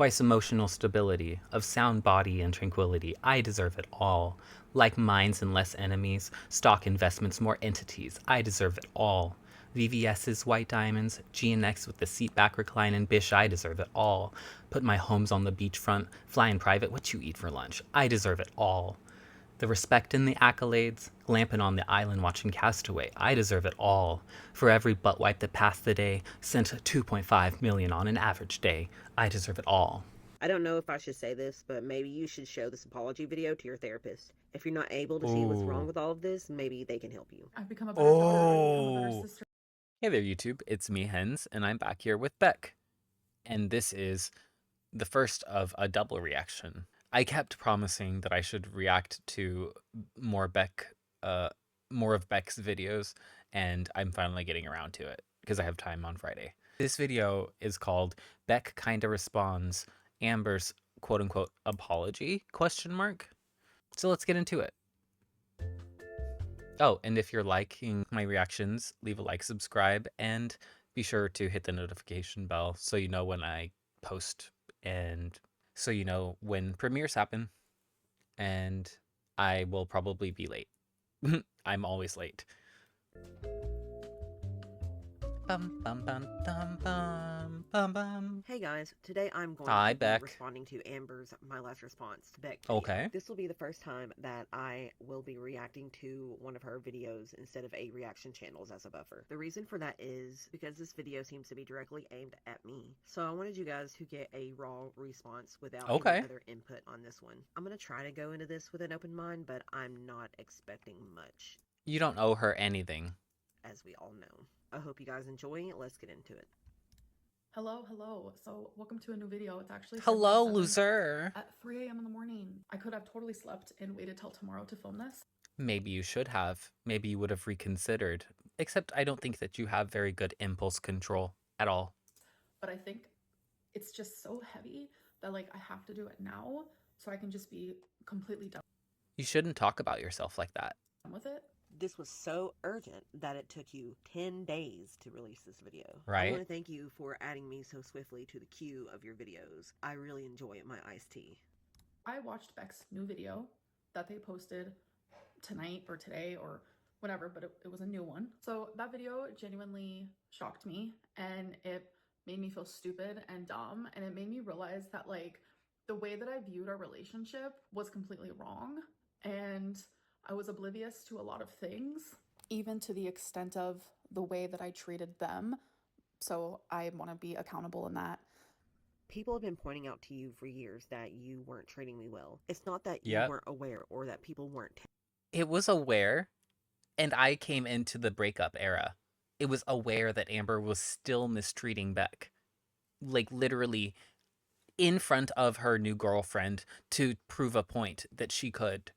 twice emotional stability, of sound body and tranquility. I deserve it all. Like minds and less enemies, stock investments, more entities. I deserve it all. VVS's white diamonds, GNX with the seat back recline and bish. I deserve it all. Put my homes on the beachfront, fly in private. What you eat for lunch? I deserve it all. The respect and the accolades, glamping on the island watching Castaway. I deserve it all. For every butt wipe that passed the day, sent 2.5 million on an average day. I deserve it all. I don't know if I should say this, but maybe you should show this apology video to your therapist. If you're not able to see what's wrong Ooh. with all of this, maybe they can help you. I've become a better daughter. I've become a better Oh. sister. Hey there, YouTube. It's me, Hens, and I'm back here with Beck. And this is the first of a double reaction. I kept promising that I should react to more more of Beck's videos, and I'm finally getting around to it because I have time on Friday. This video is called Beck Kinda Responds Amber's quote-unquote apology, question mark. So let's get into it. Oh, and if you're liking my reactions, leave a like, subscribe, and be sure to hit the notification bell so you know when I post and so you know when premieres happen. And I will probably be late. I'm always late. Bum, bum, bum, bum, bum, bum, bum. Hey guys, today I'm going Hi, to be Beck. responding to Amber's My Last Response to Beck video. Okay. This will be the first time that I will be reacting to one of her videos instead of a reaction channels as a buffer. The reason for that is because this video seems to be directly aimed at me. So I wanted you guys to get a raw response without any other input on this one. I'm going to try to go into this with an open mind, but I'm not expecting much. You don't owe her anything. As we all know. I hope you guys enjoy it. Let's get into it. Hello. So welcome to a new video. It's actually Hello, February 7th loser. at 3 a.m. in the morning. I could have totally slept and waited till tomorrow to film this. Maybe you should have. Maybe you would have reconsidered. Except I don't think that you have very good impulse control at all. But I think it's just so heavy that like I have to do it now so I can just be completely done. You shouldn't talk about yourself like that. With it. This was so urgent that it took you 10 days to release this video. Right? I want to thank you for adding me so swiftly to the queue of your videos. I really enjoy my iced tea. I watched Beck's new video that they posted tonight or today or whatever, but it was a new one. So that video genuinely shocked me and it made me feel stupid and dumb, and it made me realize that like the way that I viewed our relationship was completely wrong, and I was oblivious to a lot of things, even to the extent of the way that I treated them. So I want to be accountable in that. People have been pointing out to you for years that you weren't treating me well. It's not that you weren't aware or that people weren't. It was aware, and I came into the breakup era. It was aware that Amber was still mistreating Beck. Like, literally in front of her new girlfriend to prove a point that she could.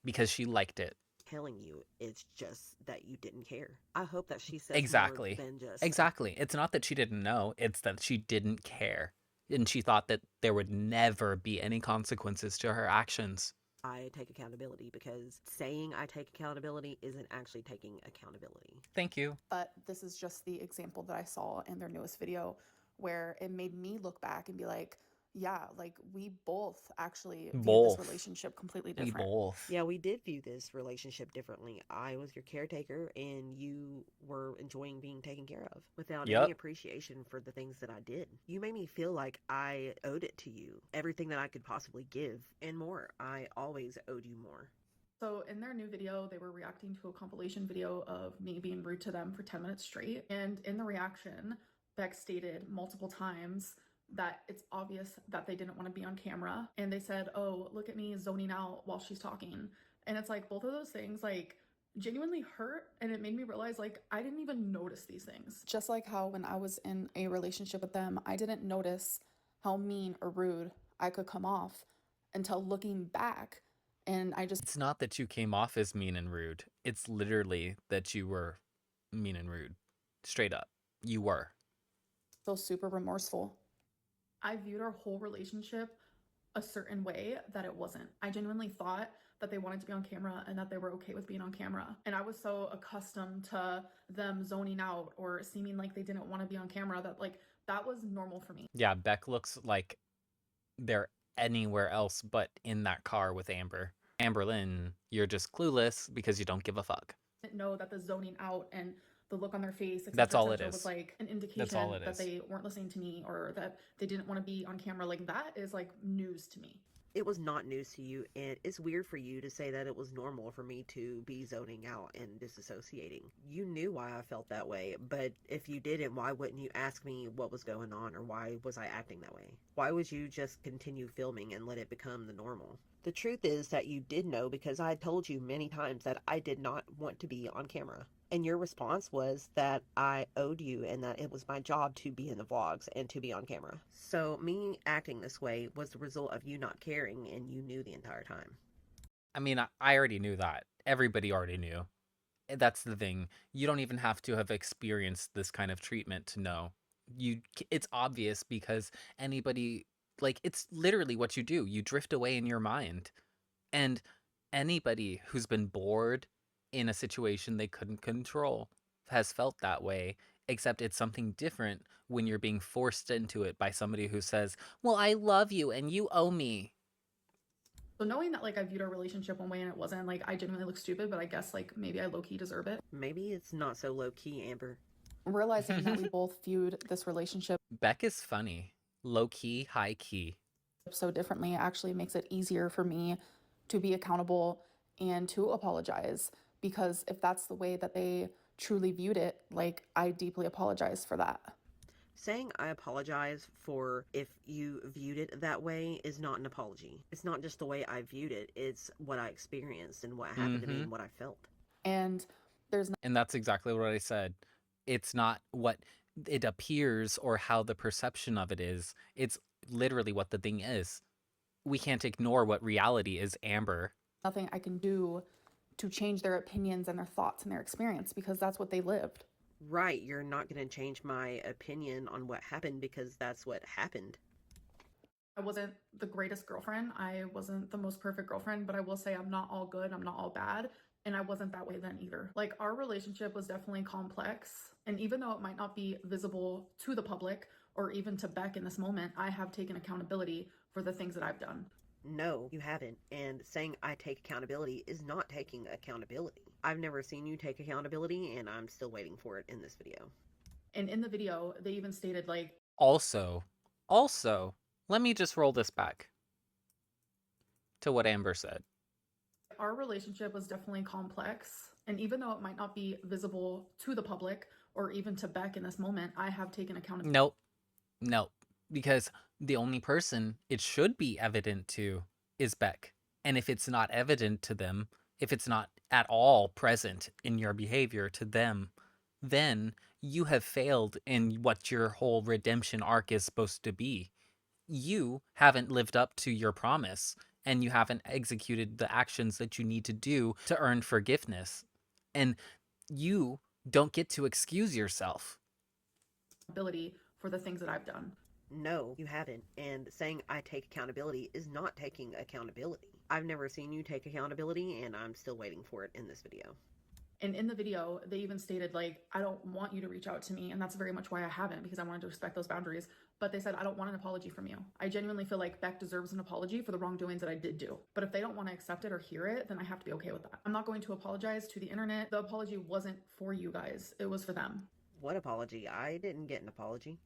Because she liked it. Telling you, it's just that you didn't care. I hope that she says exactly. more than just... Exactly. It's not that she didn't know, it's that she didn't care. And she thought that there would never be any consequences to her actions. I take accountability, because saying I take accountability isn't actually taking accountability. Thank you. But this is just the example that I saw in their newest video where it made me look back and be like, yeah, like we both actually view this relationship completely different. We both. Yeah, we did view this relationship differently. I was your caretaker and you were enjoying being taken care of without any appreciation for the things that I did. You made me feel like I owed it to you. Everything that I could possibly give and more. I always owed you more. So in their new video, they were reacting to a compilation video of me being rude to them for 10 minutes straight. And in the reaction, Beck stated multiple times that it's obvious that they didn't want to be on camera, and they said, oh, look at me zoning out while she's talking. And it's like both of those things like genuinely hurt, and it made me realize like I didn't even notice these things. Just like how when I was in a relationship with them, I didn't notice how mean or rude I could come off until looking back. And it's not that you came off as mean and rude, it's literally that you were mean and rude. Straight up, you were. So super remorseful. I viewed our whole relationship a certain way that it wasn't. I genuinely thought that they wanted to be on camera and that they were okay with being on camera. And I was so accustomed to them zoning out or seeming like they didn't want to be on camera that like that was normal for me. Yeah, Beck looks like they're anywhere else but in that car with Amber. Amberlynn, you're just clueless because you don't give a fuck. Know that the zoning out and the look on their face, That's etc., all it etc., was is. like an That's all indication it that is. they weren't listening to me or that they didn't want to be on camera. Like, that is like news to me. It was not news to you, and it's weird for you to say that it was normal for me to be zoning out and disassociating. You knew why I felt that way, but if you didn't, why wouldn't you ask me what was going on, or why was I acting that way? Why would you just continue filming and let it become the normal? The truth is that you did know, because I had told you many times that I did not want to be on camera. And your response was that I owed you and that it was my job to be in the vlogs and to be on camera. So me acting this way was the result of you not caring, and you knew the entire time. I mean, I already knew that. Everybody already knew. That's the thing. You don't even have to have experienced this kind of treatment to know. It's obvious because anybody, like, it's literally what you do. You drift away in your mind. And anybody who's been bored in a situation they couldn't control has felt that way, except it's something different when you're being forced into it by somebody who says, "Well, I love you and you owe me." So knowing that like I viewed our relationship one way and it wasn't, like, I genuinely look stupid, but I guess like maybe I low-key deserve it. Maybe it's not so low-key, Amber. Realizing that we both viewed this relationship Beck is funny. Low key, high key. so differently actually makes it easier for me to be accountable and to apologize, because if that's the way that they truly viewed it, like, I deeply apologize for that. Saying I apologize for if you viewed it that way is not an apology. It's not just the way I viewed it, it's what I experienced and what happened to me and what I felt. And there's And that's exactly what I said. It's not what it appears or how the perception of it is. It's literally what the thing is. We can't ignore what reality is, Amber. nothing I can do to change their opinions and their thoughts and their experience, because that's what they lived. Right, you're not going to change my opinion on what happened because that's what happened. I wasn't the greatest girlfriend. I wasn't the most perfect girlfriend, but I will say I'm not all good. I'm not all bad. And I wasn't that way then either. Like, our relationship was definitely complex. And even though it might not be visible to the public or even to Beck in this moment, I have taken accountability for the things that I've done. No, you haven't. And saying I take accountability is not taking accountability. I've never seen you take accountability, and I'm still waiting for it in this video. And in the video, they even stated, like, Also, let me just roll this back to what Amber said. our relationship was definitely complex. And even though it might not be visible to the public or even to Beck in this moment, I have taken accountability. Nope. Because the only person it should be evident to is Beck. And if it's not evident to them, if it's not at all present in your behavior to them, then you have failed in what your whole redemption arc is supposed to be. You haven't lived up to your promise, and you haven't executed the actions that you need to do to earn forgiveness. And you don't get to excuse yourself. For the things that I've done. No, you haven't. And saying I take accountability is not taking accountability. I've never seen you take accountability, and I'm still waiting for it in this video. And in the video, they even stated, like, I don't want you to reach out to me. And that's very much why I haven't, because I wanted to respect those boundaries. But they said, I don't want an apology from you. I genuinely feel like Beck deserves an apology for the wrongdoings that I did do. But if they don't want to accept it or hear it, then I have to be okay with that. I'm not going to apologize to the internet. The apology wasn't for you guys. It was for them. What apology? I didn't get an apology.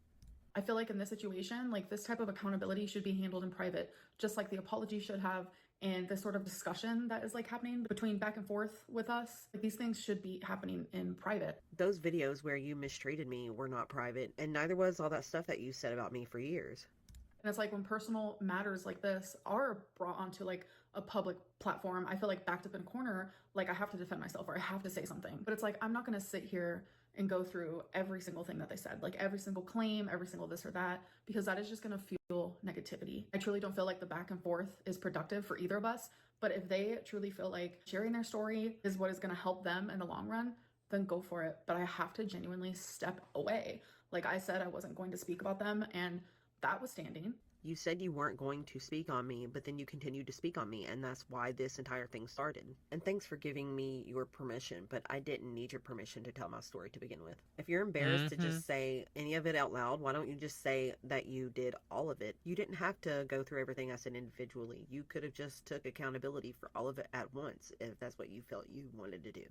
I feel like in this situation, like, this type of accountability should be handled in private, just like the apology should have. And this sort of discussion that is like happening between back and forth with us, like, these things should be happening in private. Those videos where you mistreated me were not private, and neither was all that stuff that you said about me for years. And it's like, when personal matters like this are brought onto like a public platform, I feel like backed up in a corner, like I have to defend myself or I have to say something. But it's like, I'm not going to sit here and go through every single thing that they said, like every single claim, every single this or that, because that is just going to fuel negativity. I truly don't feel like the back and forth is productive for either of us. But if they truly feel like sharing their story is what is going to help them in the long run, then go for it. But I have to genuinely step away. Like I said, I wasn't going to speak about them, and that was standing. You said you weren't going to speak on me, but then you continued to speak on me, and that's why this entire thing started. And thanks for giving me your permission, but I didn't need your permission to tell my story to begin with. If you're embarrassed to just say any of it out loud, why don't you just say that you did all of it? You didn't have to go through everything I said individually. You could have just took accountability for all of it at once if that's what you felt you wanted to do.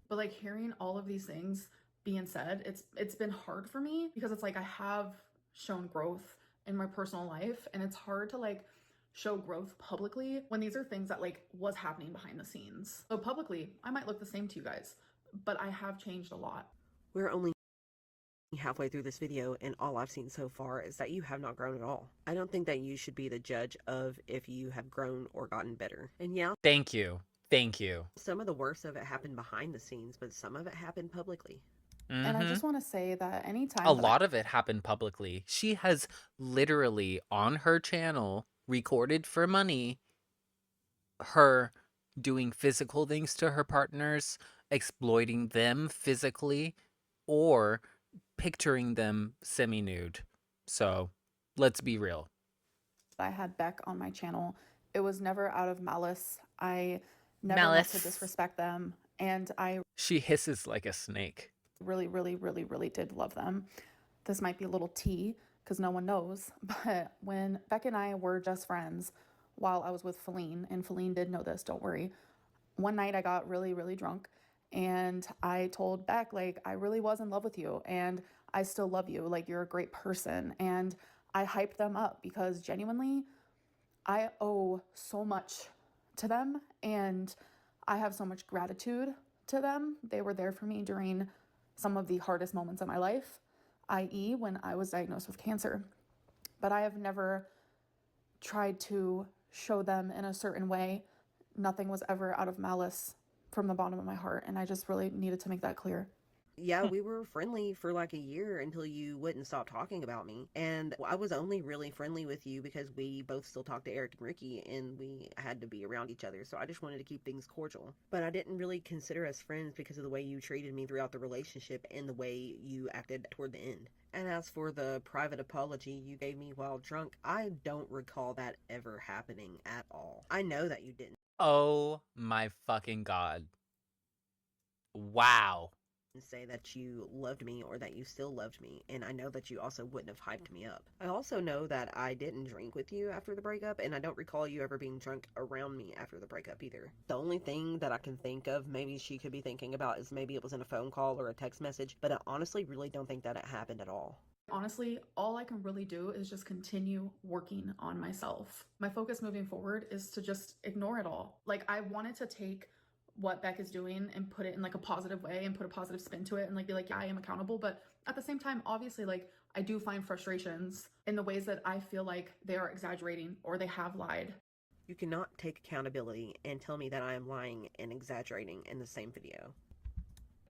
But like hearing all of these things being said, it's been hard for me because it's like I have shown growth in my personal life, and it's hard to like show growth publicly when these are things that like was happening behind the scenes. So publicly, I might look the same to you guys, but I have changed a lot. We're only halfway through this video, and all I've seen so far is that you have not grown at all. I don't think that you should be the judge of if you have grown or gotten better. And yeah, Thank you. Some of the worst of it happened behind the scenes, but some of it happened publicly. And I just want to say that anytime a lot of it happened publicly. She has literally on her channel recorded for money her doing physical things to her partners, exploiting them physically, or picturing them semi-nude. So let's be real. I had Beck on my channel. It was never out of malice. I never meant to disrespect them. And She hisses like a snake. Really, really, really, really did love them. This might be a little tea because no one knows, but when Beck and I were just friends while I was with Feline, and Feline did know this, don't worry. One night I got really, really drunk, and I told Beck, like, I really was in love with you, and I still love you. Like, you're a great person. And I hyped them up because genuinely, I owe so much to them, and I have so much gratitude to them. They were there for me during some of the hardest moments of my life, i.e. when I was diagnosed with cancer. But I have never tried to show them in a certain way. Nothing was ever out of malice from the bottom of my heart, and I just really needed to make that clear. Yeah, we were friendly for like a year until you wouldn't stop talking about me. And I was only really friendly with you because we both still talked to Eric and Ricky, and we had to be around each other. So I just wanted to keep things cordial. But I didn't really consider us friends because of the way you treated me throughout the relationship and the way you acted toward the end. And as for the private apology you gave me while drunk, I don't recall that ever happening at all. I know that you didn't. Oh my fucking God. Wow. Say that you loved me or that you still loved me, and I know that you also wouldn't have hyped me up. I also know that I didn't drink with you after the breakup, and I don't recall you ever being drunk around me after the breakup either. The only thing that I can think of maybe she could be thinking about is maybe it was in a phone call or a text message, but I honestly really don't think that it happened at all. Honestly, all I can really do is just continue working on myself. My focus moving forward is to just ignore it all. Like, I wanted to take what Beck is doing and put it in like a positive way and put a positive spin to it and like be like, yeah, I am accountable. But at the same time, obviously, like, I do find frustrations in the ways that I feel like they are exaggerating or they have lied. You cannot take accountability and tell me that I am lying and exaggerating in the same video.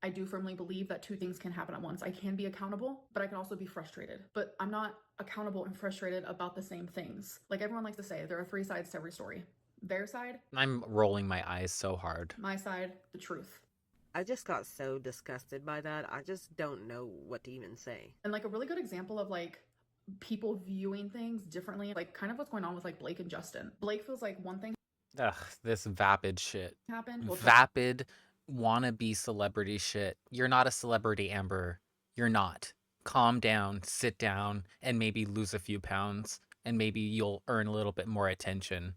I do firmly believe that two things can happen at once. I can be accountable, but I can also be frustrated. But I'm not accountable and frustrated about the same things. Like everyone likes to say, there are three sides to every story. Their side. I'm rolling my eyes so hard. My side, the truth. I just got so disgusted by that. I just don't know what to even say. And like a really good example of like people viewing things differently, like kind of what's going on with like Blake and Justin. Blake feels like one thing. Ugh, this vapid shit. Happened. Vapid wannabe celebrity shit. You're not a celebrity, Amber. You're not. Calm down, sit down, and maybe lose a few pounds, and maybe you'll earn a little bit more attention.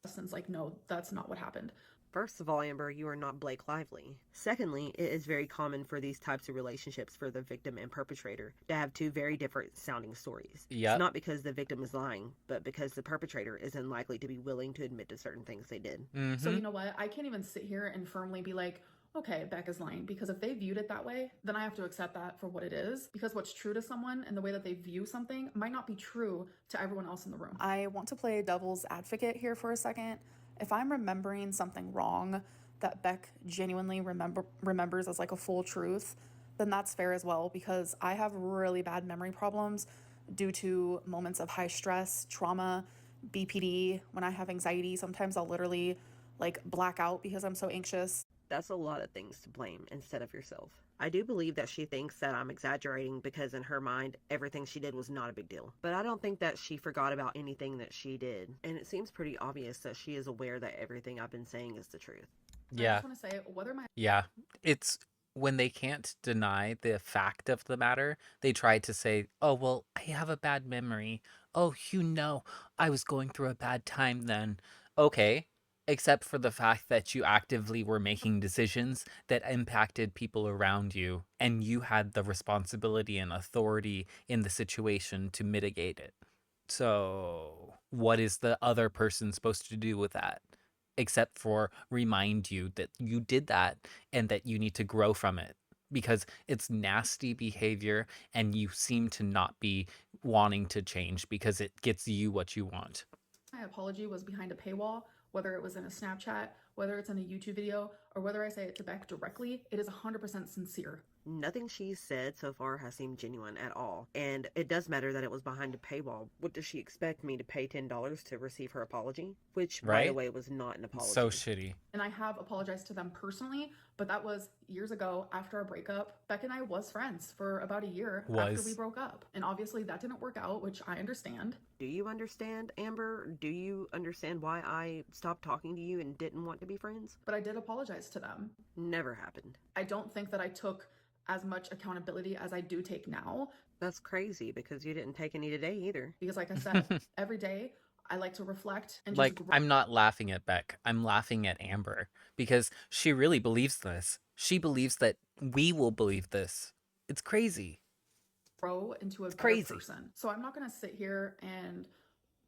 Justin's like, no, that's not what happened. First of all, Amber, you are not Blake Lively. Secondly, it is very common for these types of relationships for the victim and perpetrator to have two very different sounding stories. Yep. It's not because the victim is lying, but because the perpetrator is unlikely to be willing to admit to certain things they did. So you know what? I can't even sit here and firmly be like, okay, Beck is lying, because if they viewed it that way, then I have to accept that for what it is, because what's true to someone and the way that they view something might not be true to everyone else in the room. I want to play devil's advocate here for a second. If I'm remembering something wrong that Beck genuinely remembers as like a full truth, then that's fair as well, because I have really bad memory problems due to moments of high stress, trauma, BPD. When I have anxiety, sometimes I'll literally like black out because I'm so anxious. That's a lot of things to blame instead of yourself. I do believe that she thinks that I'm exaggerating because in her mind, everything she did was not a big deal. But I don't think that she forgot about anything that she did. And it seems pretty obvious that she is aware that everything I've been saying is the truth. I Yeah. just want to say, whether my Yeah. It's when they can't deny the fact of the matter, they try to say, "Oh, well, I have a bad memory. Oh, I was going through a bad time then." Okay, except for the fact that you actively were making decisions that impacted people around you, and you had the responsibility and authority in the situation to mitigate it. So, what is the other person supposed to do with that? Except for remind you that you did that and that you need to grow from it because it's nasty behavior and you seem to not be wanting to change because it gets you what you want. my apology was behind a paywall, whether it was in a Snapchat, whether it's in a YouTube video, or whether I say it to Beck directly, it is 100% sincere. Nothing she's said so far has seemed genuine at all. And it does matter that it was behind a paywall. What does she expect me to pay $10 to receive her apology? Which, by the Right? way, was not an apology. So shitty. And I have apologized to them personally, but that was years ago after our breakup. Beck and I was friends for about a year after we broke up. And obviously that didn't work out, which I understand. Do you understand, Amber? Do you understand why I stopped talking to you and didn't want to be friends? But I did apologize to them. Never happened. I don't think that I took as much accountability as I do take now. That's crazy because you didn't take any today either. Because like I said, every day I like to reflect and just Like, I'm not laughing at Beck. I'm laughing at Amber because she really believes this. She believes that we will believe this. It's crazy. grow into a better crazy. person. So I'm not going to sit here and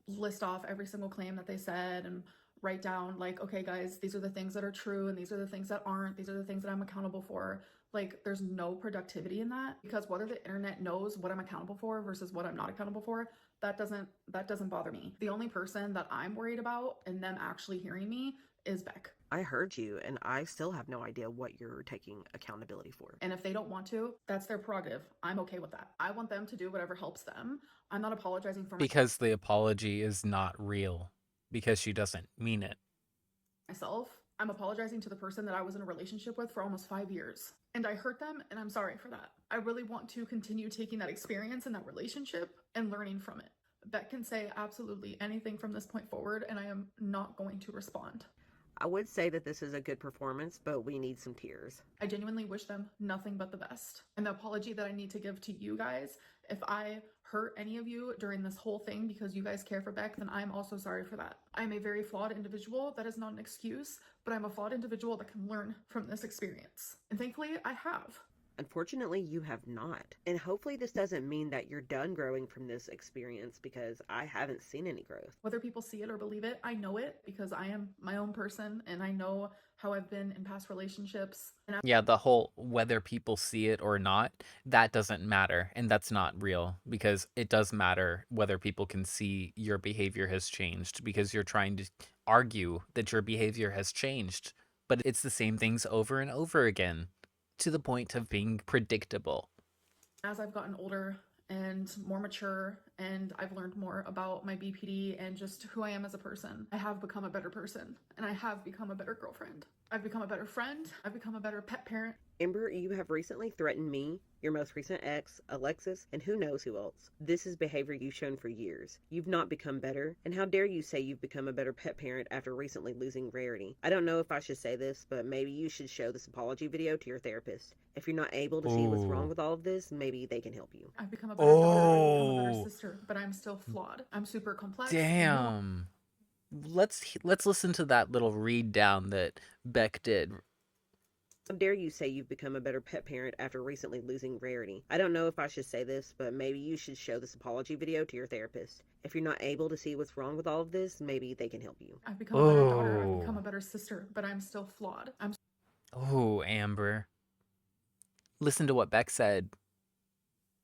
list off every single claim that they said and write down like, okay guys, these are the things that are true and these are the things that aren't. These are the things that I'm accountable for. Like, there's no productivity in that, because whether the internet knows what I'm accountable for versus what I'm not accountable for, that doesn't bother me. The only person that I'm worried about and them actually hearing me is Beck. I heard you, and I still have no idea what you're taking accountability for. And if they don't want to, that's their prerogative. I'm okay with that. I want them to do whatever helps them. I'm not apologizing for Because the apology is not real. Because she doesn't mean it. myself. I'm apologizing to the person that I was in a relationship with for almost 5 years. And I hurt them, and I'm sorry for that. I really want to continue taking that experience in that relationship and learning from it. Beck can say absolutely anything from this point forward, and I am not going to respond. I would say that this is a good performance, but we need some tears. I genuinely wish them nothing but the best. And the apology that I need to give to you guys, if I hurt any of you during this whole thing because you guys care for Beck, then I'm also sorry for that. I'm a very flawed individual. That is not an excuse, but I'm a flawed individual that can learn from this experience. And thankfully, I have. Unfortunately, you have not. And hopefully this doesn't mean that you're done growing from this experience, because I haven't seen any growth. Whether people see it or believe it, I know it because I am my own person and I know how I've been in past relationships. And Yeah, the whole whether people see it or not, that doesn't matter. And that's not real, because it does matter whether people can see your behavior has changed, because you're trying to argue that your behavior has changed. But it's the same things over and over again, to the point of being predictable. as I've gotten older and more mature and I've learned more about my BPD and just who I am as a person, I have become a better person and I have become a better girlfriend. I've become a better friend. I've become a better pet parent. Amber, you have recently threatened me, your most recent ex, Alexis, and who knows who else. This is behavior you've shown for years. You've not become better, and how dare you say you've become a better pet parent after recently losing Rarity. I don't know if I should say this, but maybe you should show this apology video to your therapist. If you're not able to see what's wrong with all of this, maybe they can help you. I've become a better daughter. I've become a better sister, but I'm still flawed. I'm super complex. Damn. Let's listen to that little read down that Beck did. How dare you say you've become a better pet parent after recently losing Rarity. I don't know if I should say this, but maybe you should show this apology video to your therapist. If you're not able to see what's wrong with all of this, maybe they can help you. I've become a better daughter. I've become a better sister, but I'm still flawed. Oh, Amber. Listen to what Beck said.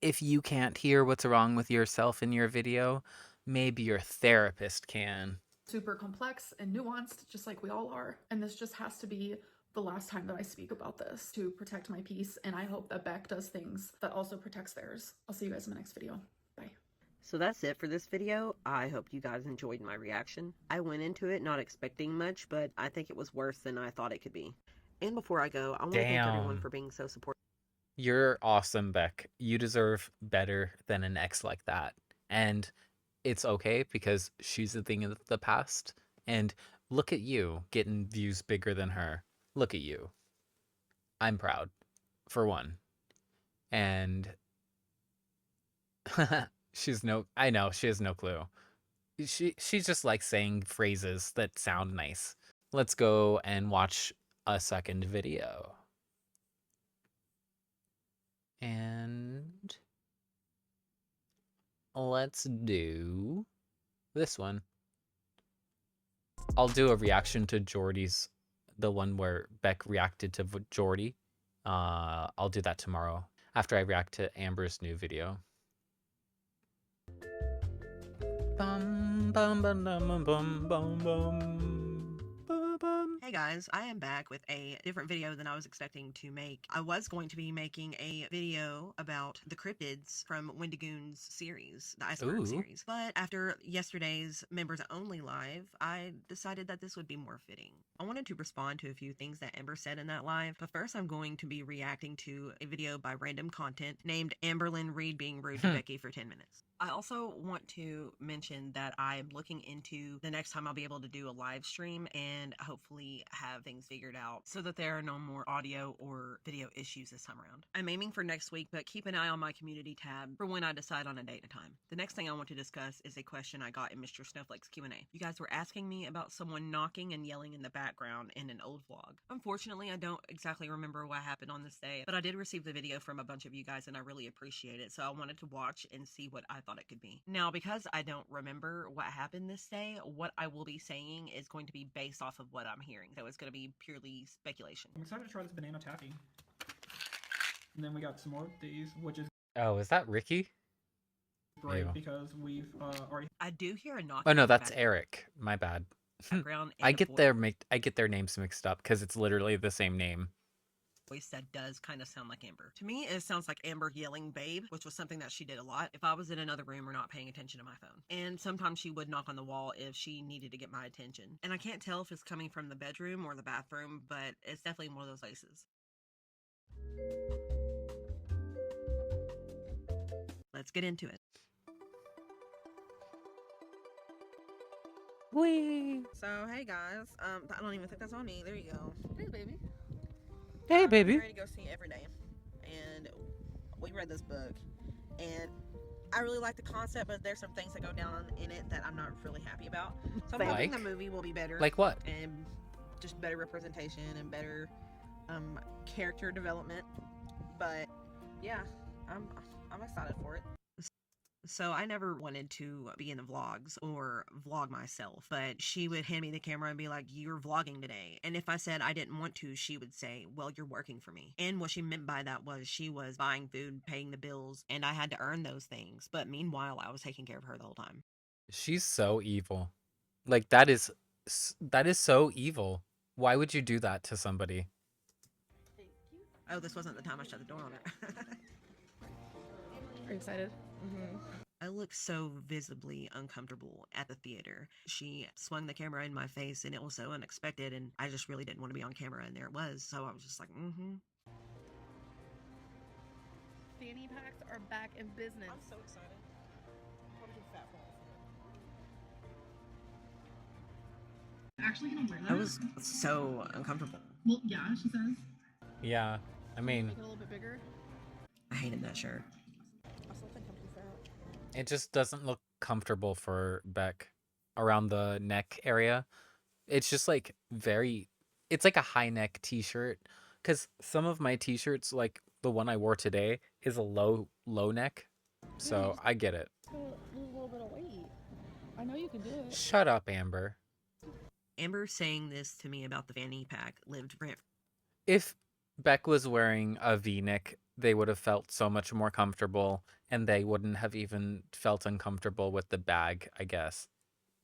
If you can't hear what's wrong with yourself in your video, maybe your therapist can. Super complex and nuanced, just like we all are. And this just has to be the last time that I speak about this to protect my peace. And I hope that Beck does things that also protects theirs. I'll see you guys in the next video. Bye. So that's it for this video. I hope you guys enjoyed my reaction. I went into it not expecting much, but I think it was worse than I thought it could be. And before I go, I want to thank everyone for being so supportive. You're awesome, Beck. You deserve better than an ex like that. And it's okay because she's a thing of the past. And look at you getting views bigger than her. Look at you. I'm proud, for one. And I know, she has no clue. She just likes saying phrases that sound nice. Let's go and watch a second video. And let's do this one. I'll do a reaction to Jordy's, the one where Beck reacted to Jordy. I'll do that tomorrow after I react to Amber's new video. Bum, bum, bum, bum, bum, bum, bum. Hey guys, I am back with a different video than I was expecting to make. I was going to be making a video about the cryptids from Wendigoon's series, the Iceberg series, but after yesterday's members only live, I decided that this would be more fitting. I wanted to respond to a few things that Amber said in that live, but first I'm going to be reacting to a video by Random Content named Amberlynn Reid being rude to Becky for 10 minutes. I also want to mention that I'm looking into the next time I'll be able to do a live stream and hopefully have things figured out so that there are no more audio or video issues this time around. I'm aiming for next week, but keep an eye on my community tab for when I decide on a date and time. The next thing I want to discuss is a question I got in Mr. Snowflake's Q&A. You guys were asking me about someone knocking and yelling in the background in an old vlog. Unfortunately, I don't exactly remember what happened on this day, but I did receive the video from a bunch of you guys and I really appreciate it, so I wanted to watch and see what I thought it could be. Now, because I don't remember what happened this day, what I will be saying is going to be based off of what I'm hearing. So it's going to be purely speculation. I'm excited to try this banana taffy. And then we got some more of these, which is... Oh, is that Ricky? Great, because we've already... I do hear a knock. Oh no, that's Eric. My bad. I get their names mixed up because it's literally the same name. Voice that does kind of sound like Amber. To me, it sounds like Amber yelling babe, which was something that she did a lot if I was in another room or not paying attention to my phone. And sometimes she would knock on the wall if she needed to get my attention. And I can't tell if it's coming from the bedroom or the bathroom, but it's definitely one of those places. Let's get into it. Whee! So, hey guys, I don't even think that's on me. There you go. Hey, baby. Hey, baby. I'm ready to go see Every Day, and we read this book, and I really like the concept, but there's some things that go down in it that I'm not really happy about. So I'm hoping the movie will be better. Like what? And just better representation and better character development. But yeah, I'm excited for it. So I never wanted to be in the vlogs or vlog myself, but she would hand me the camera and be like, you're vlogging today. And if I said I didn't want to, she would say, well, you're working for me. And what she meant by that was she was buying food, paying the bills, and I had to earn those things. But meanwhile, I was taking care of her the whole time. She's so evil. Like, that is so evil. Why would you do that to somebody? Oh, this wasn't the time I shut the door on her. Are you excited? Mm-hmm. I looked so visibly uncomfortable at the theater. She swung the camera in my face and it was so unexpected and I just really didn't want to be on camera and there it was. So I was just like, Fanny packs are back in business. I'm so excited. What did you fat for? Actually gonna wear that? I was so uncomfortable. Well, yeah, she says. Yeah, I mean... Make it a little bit bigger. I hated that shirt. I still think I'm too fat. It just doesn't look comfortable for Beck around the neck area. It's just like it's like a high neck t-shirt. Because some of my t-shirts, like the one I wore today, is a low neck. So I get it. Lose a little bit of weight. I know you can do it. Shut up, Amber. Amber saying this to me about the fanny pack lived rent. If Beck was wearing a V-neck, they would have felt so much more comfortable and they wouldn't have even felt uncomfortable with the bag, I guess.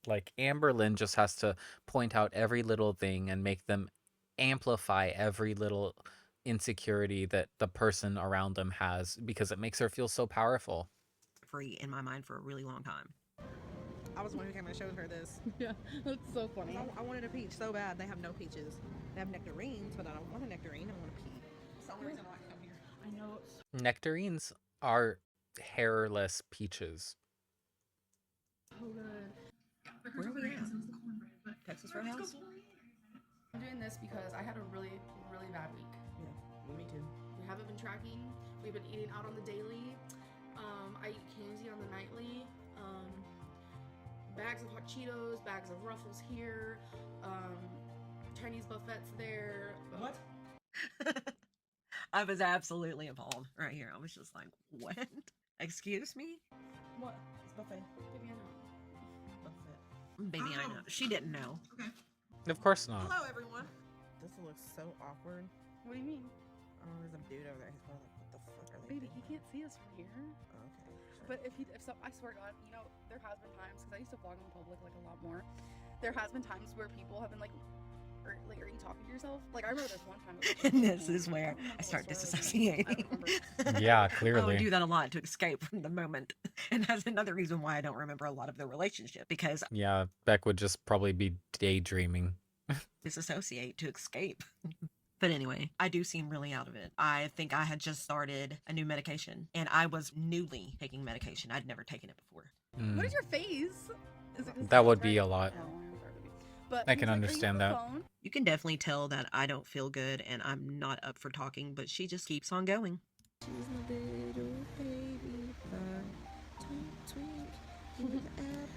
Like, Amberlynn just has to point out every little thing and make them amplify every little insecurity that the person around them has because it makes her feel so powerful. Free in my mind for a really long time. I was the one who came and showed her this. Yeah, that's so funny. I wanted a peach so bad. They have no peaches. They have nectarines, but I don't want a nectarine. I want a peach. It's the only reason why I come here. I know. Nectarines are hairless peaches. So good. Where are we at? Texas Roadhouse? I'm doing this because I had a really, really bad week. Yeah, me too. We haven't been tracking. We've been eating out on the daily. I eat candy on the nightly. Bags of hot Cheetos, bags of Ruffles here, Chinese buffets there. What? I was absolutely appalled right here. I was just like, what? Excuse me? What? It's buffet. Baby, I know. Buffet. Baby, I know. She didn't know. Okay. Of course not. Hello, everyone. This looks so awkward. What do you mean? Oh, there's a dude over there. He's probably like, what the fuck are they Baby, doing? he can't see us from here. Oh, okay. Sure. But I swear to God, you know, there has been times, because I used to vlog in public like a lot more. There has been times where people have been like, are you talking to yourself? Like, I remember this one time. And this is where I start disassociating. Yeah, I clearly. would do that a lot to escape from the moment. And that's another reason why I don't remember a lot of the relationship, because Yeah, Beck would just probably be daydreaming. disassociate to escape. But anyway, I do seem really out of it. I think I had just started a new medication, and I was newly taking medication. I'd never taken it before. Mm. What is your face? Is it 'cause That it's would be red? a lot. Oh, I'm sorry, baby. But I he's can like, "Are you understand on the that. phone?" You can definitely tell that I don't feel good and I'm not up for talking, but she just keeps on going. She's my little baby,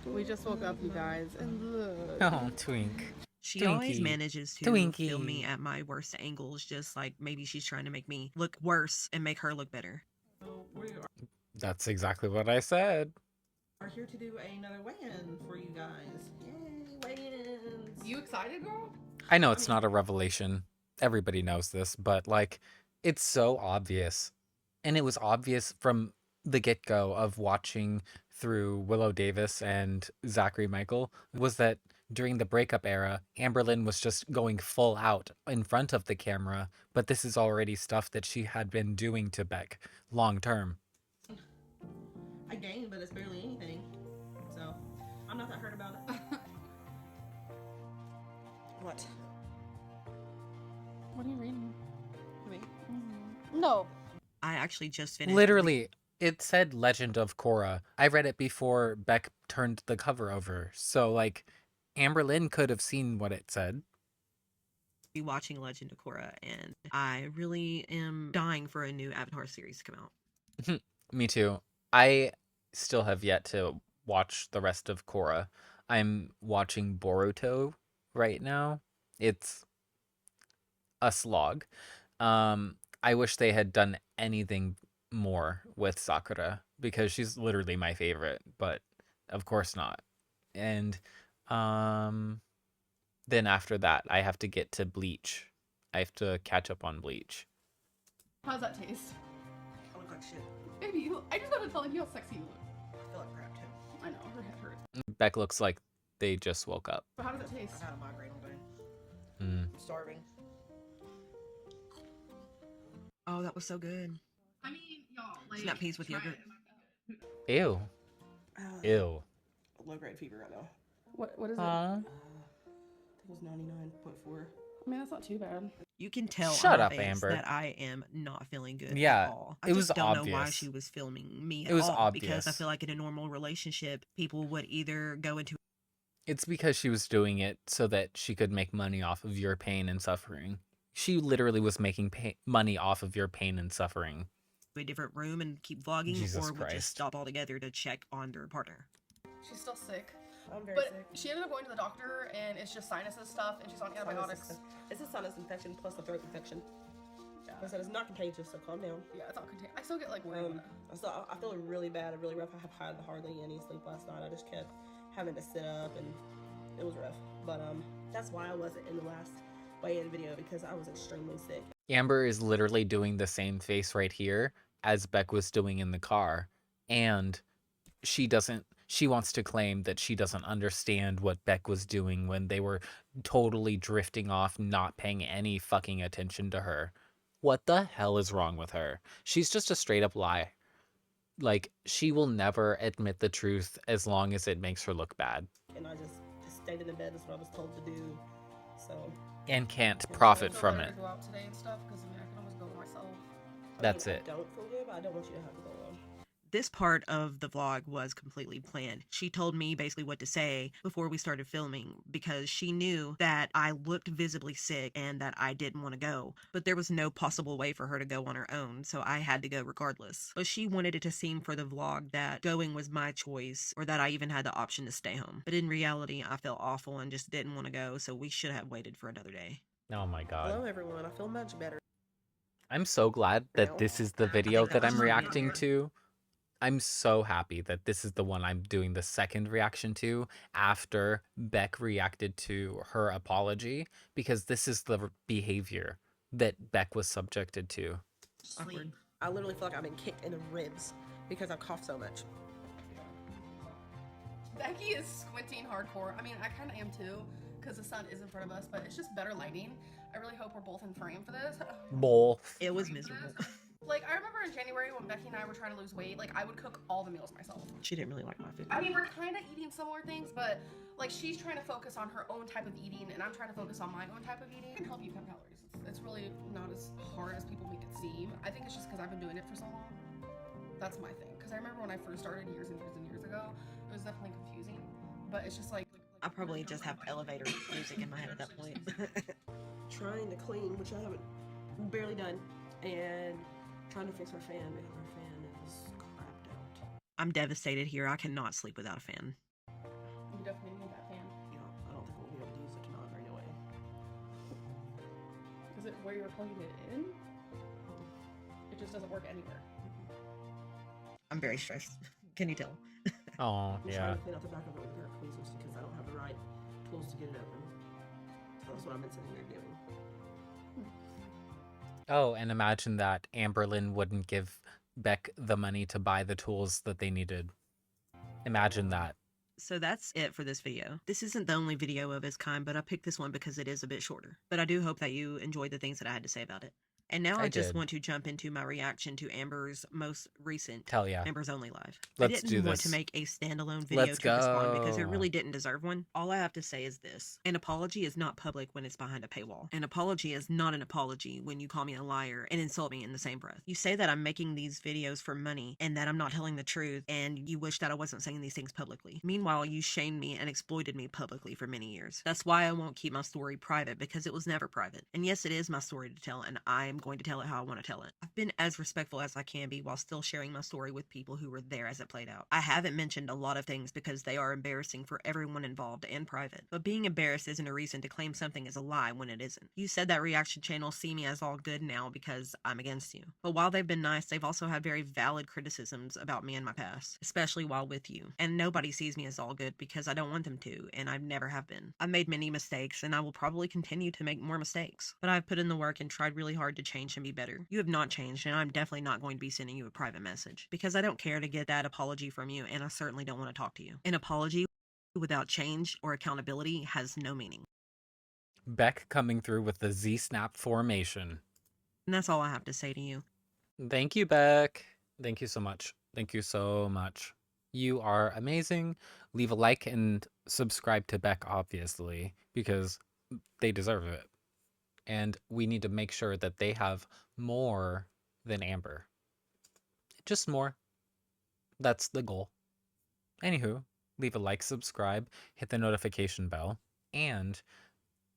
We just woke up, you guys, and look. Oh, twink. She always Twinkie. manages to film me Twinkie. at my worst angles, just like maybe she's trying to make me look worse and make her look better. So we That's exactly what I said. are here to do another weigh-in for you guys. Yay, weigh-ins. You excited, girl? I know it's not a revelation. Everybody knows this, but like, it's so obvious. And it was obvious from the get-go of watching through Willow Davis and Zachary Michael was that during the breakup era, Amberlynn was just going full out in front of the camera, but this is already stuff that she had been doing to Beck long term. I gained, but it's barely anything. So I'm not that hurt about it. What? What are you reading? Me? No. I actually just finished. Literally, it said Legend of Korra. I read it before Beck turned the cover over. So, like, Amberlynn could have seen what it said. Watching Legend of Korra, and I really am dying for a new Avatar series to come out. Me too. I still have yet to watch the rest of Korra. I'm watching Boruto right now. It's a slog. I wish they had done anything more with Sakura because she's literally my favorite, but of course not. And then after that, I have to get to Bleach. I have to catch up on Bleach. How's that taste? I look like shit. Baby, I just got to tell you how sexy you look. I feel like crap too. I know, her head hurts. Beck looks like they just woke up. But how does it taste? I've had a migraine all day. Mm. I'm starving. Oh, that was so good. I mean, y'all, like, Snap peas with try yogurt. it. Ew. Ew. Low grade fever right now. What is it? Aw. I think it was 99.4. I mean, that's not too bad. You can tell Shut on her up, face Amber. that I am not feeling good Yeah, at all. I it just was don't know why obvious. she was filming me at It was all, because I obvious. feel like in a normal relationship, people would either go into It's because she was doing it so that she could make money off of your pain and suffering. She literally was making money off of your pain and suffering. a different room and keep vlogging, Jesus or would Christ. just stop altogether to check on their partner. She's still sick. I'm very But she ended up going to the doctor, and it's just sinuses stuff, and she's on antibiotics. It's a sinus infection plus a throat infection. Yeah, Like I said, it's not contagious, so calm down. yeah, it's all contained. I still get like worried. I feel really bad, really rough. I have had hardly any sleep last night. I just kept having to sit up, and it was rough. But that's why I wasn't in the last weigh-in video, because I was extremely sick. Amber is literally doing the same face right here as Beck was doing in the car. And she wants to claim that she doesn't understand what Beck was doing when they were totally drifting off, not paying any fucking attention to her. What the hell is wrong with her? She's just a straight up lie. Like, she will never admit the truth as long as it makes her look bad. And I just stayed in the bed. That's what I was told to do. So And can't profit So from better it. to go out today and stuff, because I mean, I can always go myself. That's it. I don't feel good, but I don't want you to have to go alone. This part of the vlog was completely planned. She told me basically what to say before we started filming because she knew that I looked visibly sick and that I didn't want to go. But there was no possible way for her to go on her own, so I had to go regardless. But she wanted it to seem for the vlog that going was my choice or that I even had the option to stay home. But in reality, I felt awful and just didn't want to go, so we should have waited for another day. Oh my god. Hello, everyone. I feel much better. I'm so glad that Now, this is the I video think that that I'm was really reacting good. to. I'm so happy that this is the one I'm doing the second reaction to after Beck reacted to her apology, because this is the behavior that Beck was subjected to. Awkward. I literally feel like I've been kicked in the ribs because I've coughed so much. Becky is squinting hardcore. I mean, I kind of am too, because the sun is in front of us, but it's just better lighting. I really hope we're both in frame for this. Both. It was miserable. Like, I remember in January when Becky and I were trying to lose weight, like, I would cook all the meals myself. She didn't really like my food. I mean, we're kind of eating similar things, but, like, she's trying to focus on her own type of eating, and I'm trying to focus on my own type of eating. I can help you cut calories. It's really not as hard as people make it seem. I think it's just because I've been doing it for so long. That's my thing. Because I remember when I first started years and years and years ago, it was definitely confusing. But it's just like... I probably just have elevator music in my head at that point. Trying to clean, which I haven't barely done, and trying to fix our fan because our fan is crapped out. I'm devastated here. I cannot sleep without a fan. You definitely need that fan. Yeah, I don't think we'll be able to use it tonight anyway. Is it where you're plugging it in? It just doesn't work anywhere. I'm very stressed. Can you tell? Oh, I'm yeah. trying to clean out the back of it with a pair of tweezers because I don't have the right tools to get it open. So that's what I've been sitting here doing. Oh, and imagine that Amberlynn wouldn't give Beck the money to buy the tools that they needed. Imagine that. So that's it for this video. This isn't the only video of its kind, but I picked this one because it is a bit shorter. But I do hope that you enjoyed the things that I had to say about it. And now I just did. want to jump into my reaction to Amber's most recent Hell yeah. Amber's Only Live. Let's I didn't do want this. to make a standalone video Let's to respond because it go. really didn't deserve one. All I have to say is this. An apology is not public when it's behind a paywall. An apology is not an apology when you call me a liar and insult me in the same breath. You say that I'm making these videos for money and that I'm not telling the truth and you wish that I wasn't saying these things publicly. Meanwhile, you shamed me and exploited me publicly for many years. That's why I won't keep my story private because it was never private. And yes, it is my story to tell and I am going to tell it how I want to tell it. I've been as respectful as I can be while still sharing my story with people who were there as it played out. I haven't mentioned a lot of things because they are embarrassing for everyone involved and private. But being embarrassed isn't a reason to claim something is a lie when it isn't. You said that reaction channels see me as all good now because I'm against you. But while they've been nice, they've also had very valid criticisms about me in my past, especially while with you. And nobody sees me as all good because I don't want them to, and I never have been. I've made many mistakes, and I will probably continue to make more mistakes. But I've put in the work and tried really hard to change and be better. You have not changed, and I'm definitely not going to be sending you a private message because I don't care to get that apology from you, and I certainly don't want to talk to you. An apology without change or accountability has no meaning. Beck coming through with the Z-Snap formation. And that's all I have to say to you. Thank you, Beck. Thank you so much. Thank you so much. You are amazing. Leave a like and subscribe to Beck, obviously, because they deserve it. And we need to make sure that they have more than Amber. Just more. That's the goal. Anywho, leave a like, subscribe, hit the notification bell, and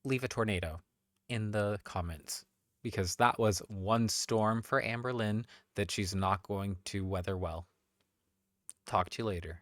leave a tornado in the comments. Because that was one storm for Amberlynn that she's not going to weather well. Talk to you later.